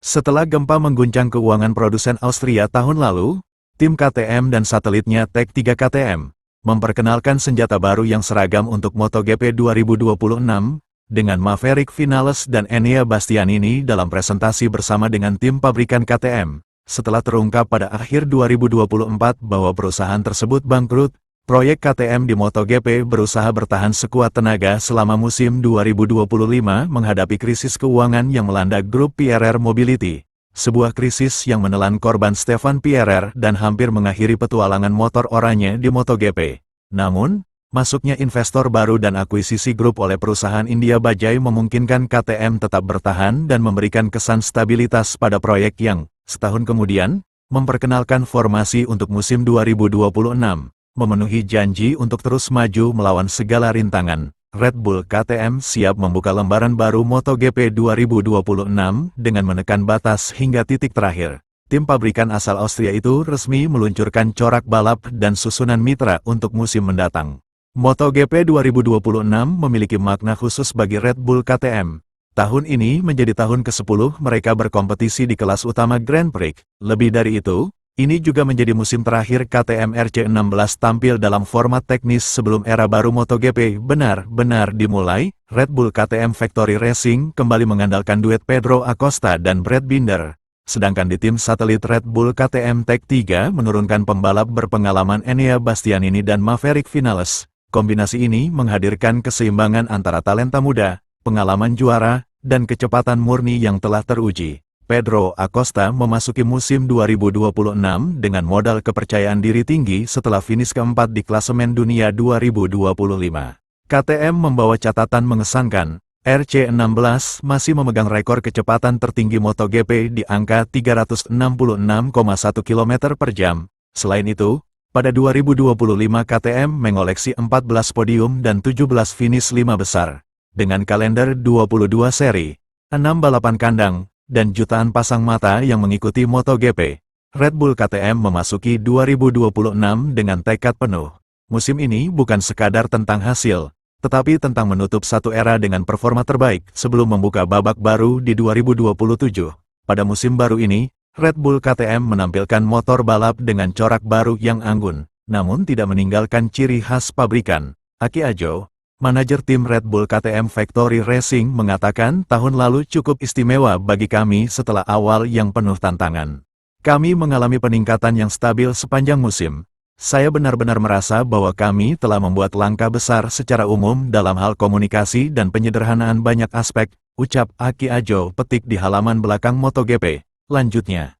Setelah gempa mengguncang keuangan produsen Austria tahun lalu, tim KTM dan satelitnya Tech3 KTM memperkenalkan senjata baru yang seragam untuk MotoGP 2026 dengan Maverick Vinales dan Enea Bastianini dalam presentasi bersama dengan tim pabrikan KTM. Setelah terungkap pada akhir 2024 bahwa perusahaan tersebut bangkrut, proyek KTM di MotoGP berusaha bertahan sekuat tenaga selama musim 2025 menghadapi krisis keuangan yang melanda grup PRR Mobility. Sebuah krisis yang menelan korban Stefan PRR dan hampir mengakhiri petualangan motor oranye di MotoGP. Namun, masuknya investor baru dan akuisisi grup oleh perusahaan India Bajaj memungkinkan KTM tetap bertahan dan memberikan kesan stabilitas pada proyek yang, setahun kemudian, memperkenalkan formasi untuk musim 2026. Memenuhi janji untuk terus maju melawan segala rintangan, Red Bull KTM siap membuka lembaran baru MotoGP 2026 dengan menekan batas hingga titik terakhir. Tim pabrikan asal Austria itu resmi meluncurkan corak balap dan susunan mitra untuk musim mendatang. MotoGP 2026 memiliki makna khusus bagi Red Bull KTM. Tahun ini menjadi tahun ke-10 mereka berkompetisi di kelas utama Grand Prix. Lebih dari itu, ini juga menjadi musim terakhir KTM RC16 tampil dalam format teknis sebelum era baru MotoGP benar-benar dimulai. Red Bull KTM Factory Racing kembali mengandalkan duet Pedro Acosta dan Brad Binder. Sedangkan di tim satelit Red Bull KTM Tech3 menurunkan pembalap berpengalaman Enea Bastianini dan Maverick Vinales. Kombinasi ini menghadirkan keseimbangan antara talenta muda, pengalaman juara, dan kecepatan murni yang telah teruji. Pedro Acosta memasuki musim 2026 dengan modal kepercayaan diri tinggi setelah finish keempat di klasemen dunia 2025. KTM membawa catatan mengesankan, RC16 masih memegang rekor kecepatan tertinggi MotoGP di angka 366,1 km per jam. Selain itu, pada 2025 KTM mengoleksi 14 podium dan 17 finish 5 besar. Dengan kalender 22 seri, 6 balapan kandang, dan jutaan pasang mata yang mengikuti MotoGP, Red Bull KTM memasuki 2026 dengan tekad penuh. Musim ini bukan sekadar tentang hasil, tetapi tentang menutup satu era dengan performa terbaik sebelum membuka babak baru di 2027. Pada musim baru ini, Red Bull KTM menampilkan motor balap dengan corak baru yang anggun, namun tidak meninggalkan ciri khas pabrikan. Aki Ajo, manajer tim Red Bull KTM Factory Racing mengatakan tahun lalu cukup istimewa bagi kami setelah awal yang penuh tantangan. Kami mengalami peningkatan yang stabil sepanjang musim. Saya benar-benar merasa bahwa kami telah membuat langkah besar secara umum dalam hal komunikasi dan penyederhanaan banyak aspek, ucap Aki Ajo petik di halaman belakang MotoGP. Lanjutnya.